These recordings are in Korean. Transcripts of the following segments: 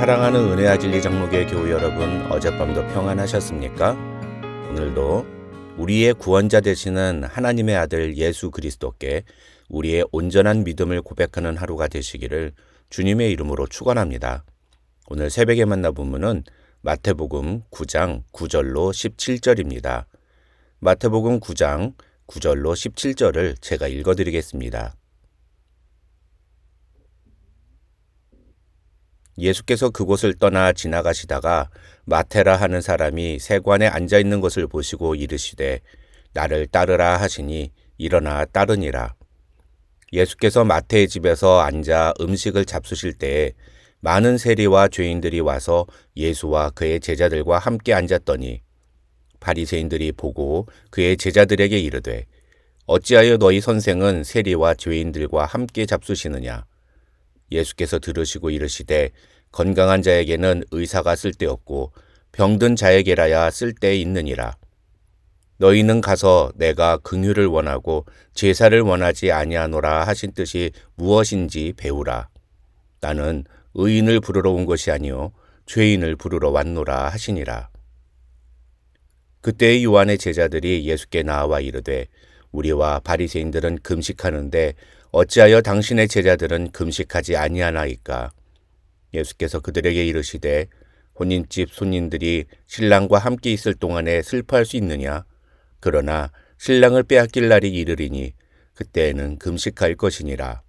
사랑하는 은혜와 진리 장로교회 교우 여러분, 어젯밤도 평안하셨습니까? 오늘도 우리의 구원자 되시는 하나님의 아들 예수 그리스도께 우리의 온전한 믿음을 고백하는 하루가 되시기를 주님의 이름으로 축원합니다. 오늘 새벽에 만나 본문은 마태복음 9장 9절로 17절입니다. 마태복음 9장 9절로 17절을 제가 읽어드리겠습니다. 예수께서 그곳을 떠나 지나가시다가 마테라 하는 사람이 세관에 앉아있는 것을 보시고 이르시되 나를 따르라 하시니 일어나 따르니라. 예수께서 마태의 집에서 앉아 음식을 잡수실 때에 많은 세리와 죄인들이 와서 예수와 그의 제자들과 함께 앉았더니 바리새인들이 보고 그의 제자들에게 이르되 어찌하여 너희 선생은 세리와 죄인들과 함께 잡수시느냐. 예수께서 들으시고 이르시되 건강한 자에게는 의사가 쓸데없고 병든 자에게라야 쓸데 있느니라. 너희는 가서 내가 긍휼을 원하고 제사를 원하지 아니하노라 하신 뜻이 무엇인지 배우라. 나는 의인을 부르러 온 것이 아니요 죄인을 부르러 왔노라 하시니라. 그때의 요한의 제자들이 예수께 나와 이르되 우리와 바리새인들은 금식하는데 어찌하여 당신의 제자들은 금식하지 아니하나이까. 예수께서 그들에게 이르시되 혼인집 손님들이 신랑과 함께 있을 동안에 슬퍼할 수 있느냐. 그러나 신랑을 빼앗길 날이 이르리니 그때에는 금식할 것이니라.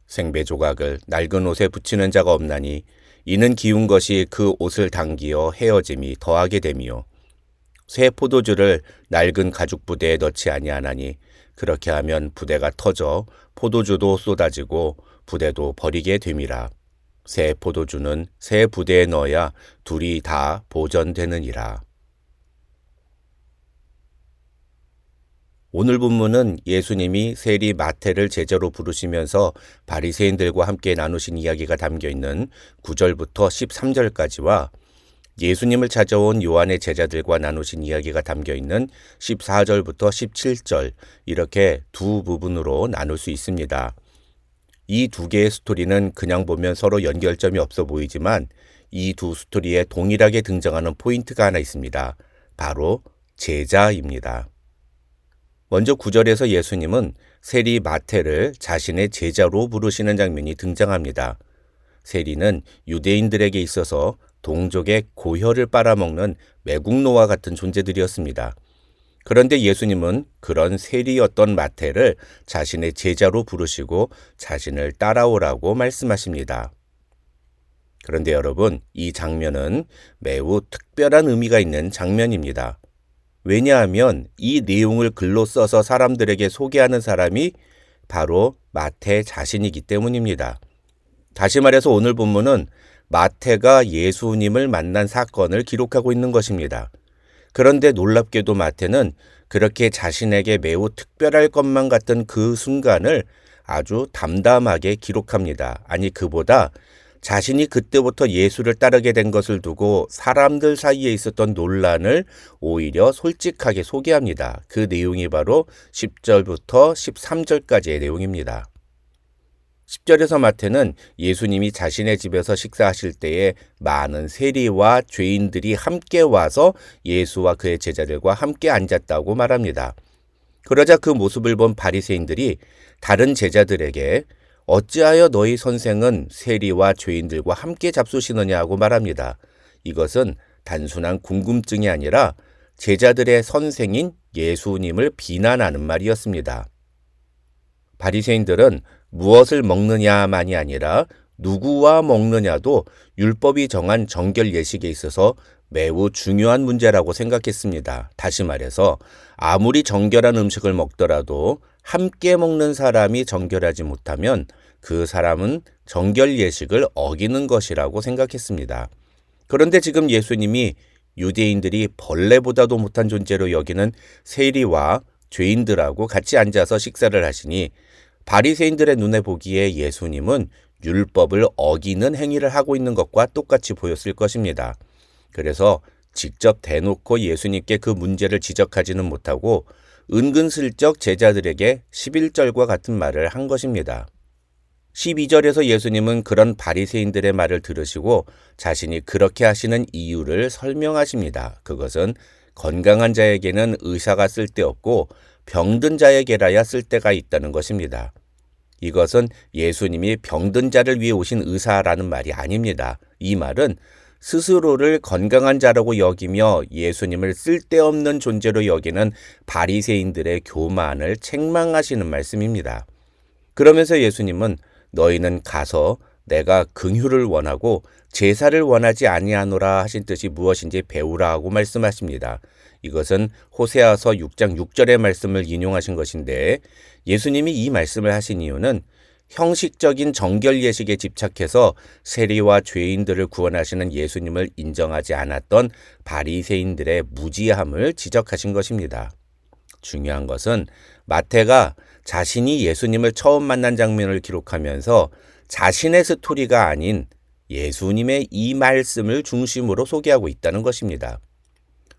생배 조각을 낡은 옷에 붙이는 자가 없나니 이는 기운 것이 그 옷을 당기어 헤어짐이 더하게 됨이요. 새 포도주를 낡은 가죽 부대에 넣지 아니하나니 그렇게 하면 부대가 터져 포도주도 쏟아지고 부대도 버리게 됨이라. 새 포도주는 새 부대에 넣어야 둘이 다 보전되느니라. 오늘 본문은 예수님이 세리 마태를 제자로 부르시면서 바리새인들과 함께 나누신 이야기가 담겨있는 9절부터 13절까지와 예수님을 찾아온 요한의 제자들과 나누신 이야기가 담겨있는 14절부터 17절 이렇게 두 부분으로 나눌 수 있습니다. 이 두 개의 스토리는 그냥 보면 서로 연결점이 없어 보이지만 이 두 스토리에 동일하게 등장하는 포인트가 하나 있습니다. 바로 제자입니다. 먼저 9절에서 예수님은 세리 마태를 자신의 제자로 부르시는 장면이 등장합니다. 세리는 유대인들에게 있어서 동족의 고혈을 빨아먹는 매국노와 같은 존재들이었습니다. 그런데 예수님은 그런 세리였던 마태를 자신의 제자로 부르시고 자신을 따라오라고 말씀하십니다. 그런데 여러분, 이 장면은 매우 특별한 의미가 있는 장면입니다. 왜냐하면 이 내용을 글로 써서 사람들에게 소개하는 사람이 바로 마태 자신이기 때문입니다. 다시 말해서 오늘 본문은 마태가 예수님을 만난 사건을 기록하고 있는 것입니다. 그런데 놀랍게도 마태는 그렇게 자신에게 매우 특별할 것만 같은 그 순간을 아주 담담하게 기록합니다. 아니, 그보다 자신이 그때부터 예수를 따르게 된 것을 두고 사람들 사이에 있었던 논란을 오히려 솔직하게 소개합니다. 그 내용이 바로 10절부터 13절까지의 내용입니다. 10절에서 마태는 예수님이 자신의 집에서 식사하실 때에 많은 세리와 죄인들이 함께 와서 예수와 그의 제자들과 함께 앉았다고 말합니다. 그러자 그 모습을 본 바리새인들이 다른 제자들에게 어찌하여 너희 선생은 세리와 죄인들과 함께 잡수시느냐고 말합니다. 이것은 단순한 궁금증이 아니라 제자들의 선생인 예수님을 비난하는 말이었습니다. 바리새인들은 무엇을 먹느냐만이 아니라 누구와 먹느냐도 율법이 정한 정결 예식에 있어서 매우 중요한 문제라고 생각했습니다. 다시 말해서 아무리 정결한 음식을 먹더라도 함께 먹는 사람이 정결하지 못하면 그 사람은 정결 예식을 어기는 것이라고 생각했습니다. 그런데 지금 예수님이 유대인들이 벌레보다도 못한 존재로 여기는 세리와 죄인들하고 같이 앉아서 식사를 하시니 바리새인들의 눈에 보기에 예수님은 율법을 어기는 행위를 하고 있는 것과 똑같이 보였을 것입니다. 그래서 직접 대놓고 예수님께 그 문제를 지적하지는 못하고 은근슬쩍 제자들에게 11절과 같은 말을 한 것입니다. 12절에서 예수님은 그런 바리새인들의 말을 들으시고 자신이 그렇게 하시는 이유를 설명하십니다. 그것은 건강한 자에게는 의사가 쓸데없고 병든 자에게라야 쓸데가 있다는 것입니다. 이것은 예수님이 병든 자를 위해 오신 의사라는 말이 아닙니다. 이 말은 스스로를 건강한 자라고 여기며 예수님을 쓸데없는 존재로 여기는 바리새인들의 교만을 책망하시는 말씀입니다. 그러면서 예수님은 너희는 가서 내가 긍휼을 원하고 제사를 원하지 아니하노라 하신 뜻이 무엇인지 배우라 하고 말씀하십니다. 이것은 호세아서 6장 6절의 말씀을 인용하신 것인데 예수님이 이 말씀을 하신 이유는 형식적인 정결 예식에 집착해서 세리와 죄인들을 구원하시는 예수님을 인정하지 않았던 바리새인들의 무지함을 지적하신 것입니다. 중요한 것은 마태가 자신이 예수님을 처음 만난 장면을 기록하면서 자신의 스토리가 아닌 예수님의 이 말씀을 중심으로 소개하고 있다는 것입니다.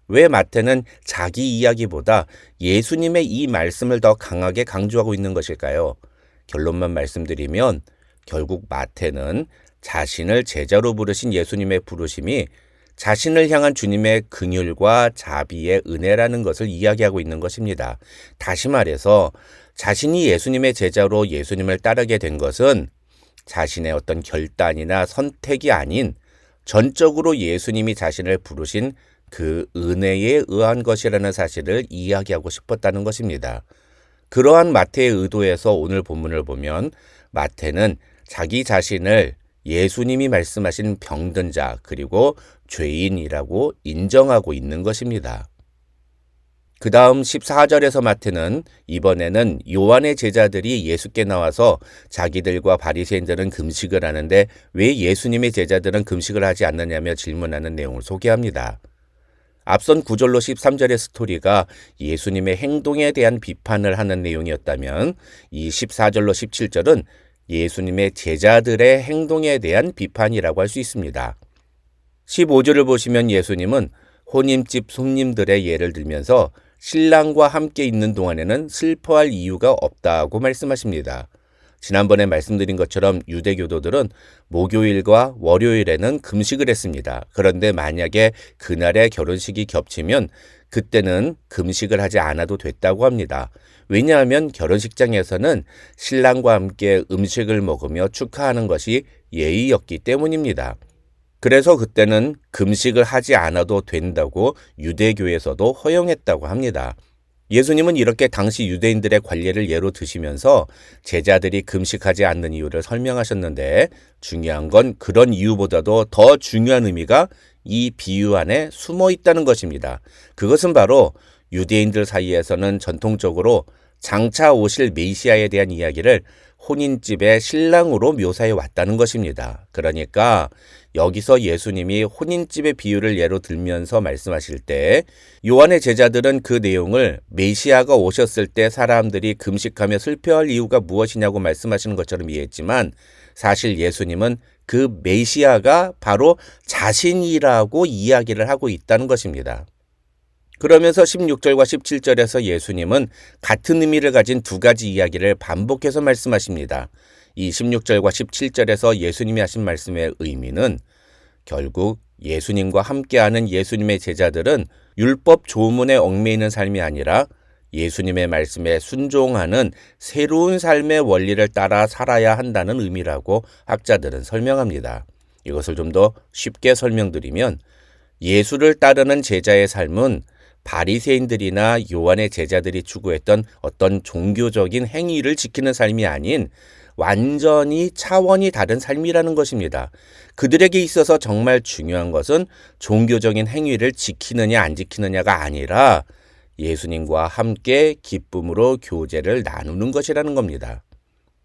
왜 마태는 자기 이야기보다 예수님의 이 말씀을 더 강하게 강조하고 있는 것일까요? 결론만 말씀드리면 결국 마태는 자신을 제자로 부르신 예수님의 부르심이 자신을 향한 주님의 긍휼과 자비의 은혜라는 것을 이야기하고 있는 것입니다. 다시 말해서 자신이 예수님의 제자로 예수님을 따르게 된 것은 자신의 어떤 결단이나 선택이 아닌 전적으로 예수님이 자신을 부르신 그 은혜에 의한 것이라는 사실을 이야기하고 싶었다는 것입니다. 그러한 마태의 의도에서 오늘 본문을 보면 마태는 자기 자신을 예수님이 말씀하신 병든 자 그리고 죄인이라고 인정하고 있는 것입니다. 그 다음 14절에서 마태는 이번에는 요한의 제자들이 예수께 나와서 자기들과 바리새인들은 금식을 하는데 왜 예수님의 제자들은 금식을 하지 않느냐며 질문하는 내용을 소개합니다. 앞선 9절로 13절의 스토리가 예수님의 행동에 대한 비판을 하는 내용이었다면 이 14절로 17절은 예수님의 제자들의 행동에 대한 비판이라고 할 수 있습니다. 15절을 보시면 예수님은 혼인집 손님들의 예를 들면서 신랑과 함께 있는 동안에는 슬퍼할 이유가 없다고 말씀하십니다. 지난번에 말씀드린 것처럼 유대교도들은 목요일과 월요일에는 금식을 했습니다. 그런데 만약에 그날의 결혼식이 겹치면 그때는 금식을 하지 않아도 됐다고 합니다. 왜냐하면 결혼식장에서는 신랑과 함께 음식을 먹으며 축하하는 것이 예의였기 때문입니다. 그래서 그때는 금식을 하지 않아도 된다고 유대교에서도 허용했다고 합니다. 예수님은 이렇게 당시 유대인들의 관례를 예로 드시면서 제자들이 금식하지 않는 이유를 설명하셨는데 중요한 건 그런 이유보다도 더 중요한 의미가 이 비유 안에 숨어 있다는 것입니다. 그것은 바로 유대인들 사이에서는 전통적으로 장차 오실 메시아에 대한 이야기를 혼인집의 신랑으로 묘사해 왔다는 것입니다. 그러니까 여기서 예수님이 혼인집의 비유를 예로 들면서 말씀하실 때 요한의 제자들은 그 내용을 메시아가 오셨을 때 사람들이 금식하며 슬퍼할 이유가 무엇이냐고 말씀하시는 것처럼 이해했지만 사실 예수님은 그 메시아가 바로 자신이라고 이야기를 하고 있다는 것입니다. 그러면서 16절과 17절에서 예수님은 같은 의미를 가진 두 가지 이야기를 반복해서 말씀하십니다. 이 16절과 17절에서 예수님이 하신 말씀의 의미는 결국 예수님과 함께하는 예수님의 제자들은 율법 조문에 얽매이는 삶이 아니라 예수님의 말씀에 순종하는 새로운 삶의 원리를 따라 살아야 한다는 의미라고 학자들은 설명합니다. 이것을 좀 더 쉽게 설명드리면 예수를 따르는 제자의 삶은 바리새인들이나 요한의 제자들이 추구했던 어떤 종교적인 행위를 지키는 삶이 아닌 완전히 차원이 다른 삶이라는 것입니다. 그들에게 있어서 정말 중요한 것은 종교적인 행위를 지키느냐 안 지키느냐가 아니라 예수님과 함께 기쁨으로 교제를 나누는 것이라는 겁니다.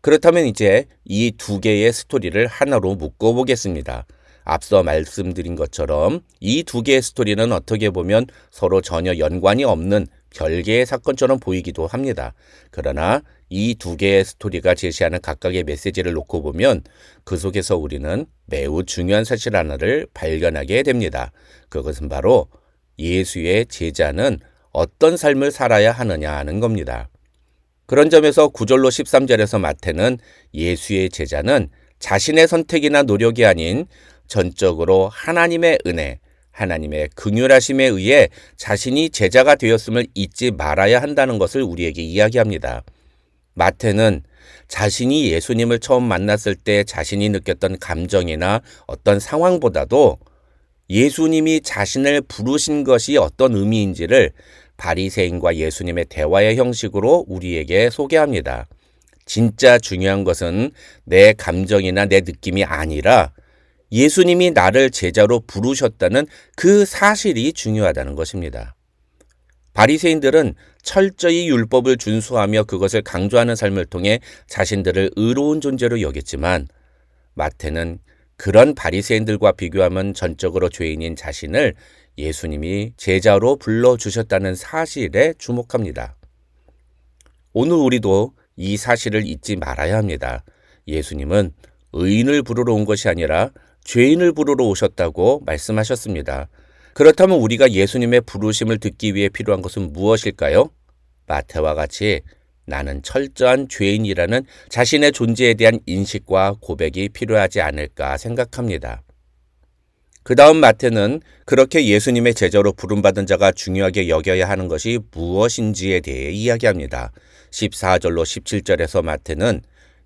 그렇다면 이제 이 두 개의 스토리를 하나로 묶어보겠습니다. 앞서 말씀드린 것처럼 이 두 개의 스토리는 어떻게 보면 서로 전혀 연관이 없는 별개의 사건처럼 보이기도 합니다. 그러나 이 두 개의 스토리가 제시하는 각각의 메시지를 놓고 보면 그 속에서 우리는 매우 중요한 사실 하나를 발견하게 됩니다. 그것은 바로 예수의 제자는 어떤 삶을 살아야 하느냐 하는 겁니다. 그런 점에서 9절로 13절에서 마태는 예수의 제자는 자신의 선택이나 노력이 아닌 전적으로 하나님의 은혜, 하나님의 긍휼하심에 의해 자신이 제자가 되었음을 잊지 말아야 한다는 것을 우리에게 이야기합니다. 마태는 자신이 예수님을 처음 만났을 때 자신이 느꼈던 감정이나 어떤 상황보다도 예수님이 자신을 부르신 것이 어떤 의미인지를 바리새인과 예수님의 대화의 형식으로 우리에게 소개합니다. 진짜 중요한 것은 내 감정이나 내 느낌이 아니라 예수님이 나를 제자로 부르셨다는 그 사실이 중요하다는 것입니다. 바리새인들은 철저히 율법을 준수하며 그것을 강조하는 삶을 통해 자신들을 의로운 존재로 여겼지만 마태는 그런 바리새인들과 비교하면 전적으로 죄인인 자신을 예수님이 제자로 불러주셨다는 사실에 주목합니다. 오늘 우리도 이 사실을 잊지 말아야 합니다. 예수님은 의인을 부르러 온 것이 아니라 죄인을 부르러 오셨다고 말씀하셨습니다. 그렇다면 우리가 예수님의 부르심을 듣기 위해 필요한 것은 무엇일까요? 마태와 같이 나는 철저한 죄인이라는 자신의 존재에 대한 인식과 고백이 필요하지 않을까 생각합니다. 그 다음 마태는 그렇게 예수님의 제자로 부름받은 자가 중요하게 여겨야 하는 것이 무엇인지에 대해 이야기합니다. 14절로 17절에서 마태는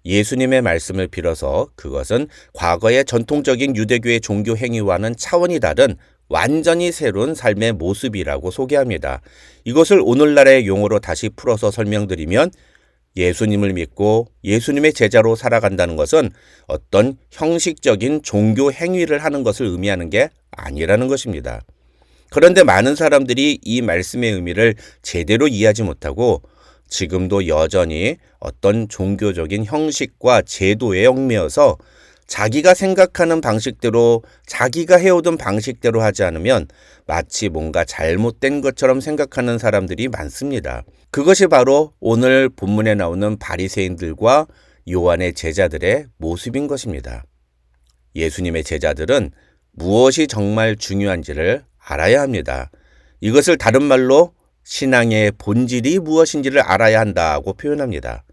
예수님의 말씀을 빌어서 그것은 과거의 전통적인 유대교의 종교 행위와는 차원이 다른 완전히 새로운 삶의 모습이라고 소개합니다. 이것을 오늘날의 용어로 다시 풀어서 설명드리면 예수님을 믿고 예수님의 제자로 살아간다는 것은 어떤 형식적인 종교 행위를 하는 것을 의미하는 게 아니라는 것입니다. 그런데 많은 사람들이 이 말씀의 의미를 제대로 이해하지 못하고 지금도 여전히 어떤 종교적인 형식과 제도에 얽매여서 자기가 생각하는 방식대로 자기가 해오던 방식대로 하지 않으면 마치 뭔가 잘못된 것처럼 생각하는 사람들이 많습니다. 그것이 바로 오늘 본문에 나오는 바리새인들과 요한의 제자들의 모습인 것입니다. 예수님의 제자들은 무엇이 정말 중요한지를 알아야 합니다. 이것을 다른 말로 신앙의 본질이 무엇인지를 알아야 한다고 표현합니다.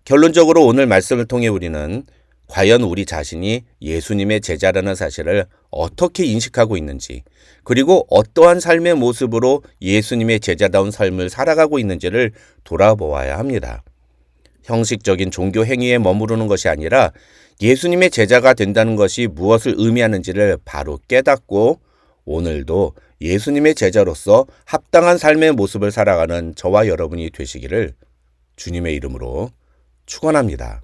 결론적으로 오늘 말씀을 통해 우리는 과연 우리 자신이 예수님의 제자라는 사실을 어떻게 인식하고 있는지, 그리고 어떠한 삶의 모습으로 예수님의 제자다운 삶을 살아가고 있는지를 돌아보아야 합니다. 형식적인 종교 행위에 머무르는 것이 아니라 예수님의 제자가 된다는 것이 무엇을 의미하는지를 바로 깨닫고 오늘도 예수님의 제자로서 합당한 삶의 모습을 살아가는 저와 여러분이 되시기를 주님의 이름으로 축원합니다.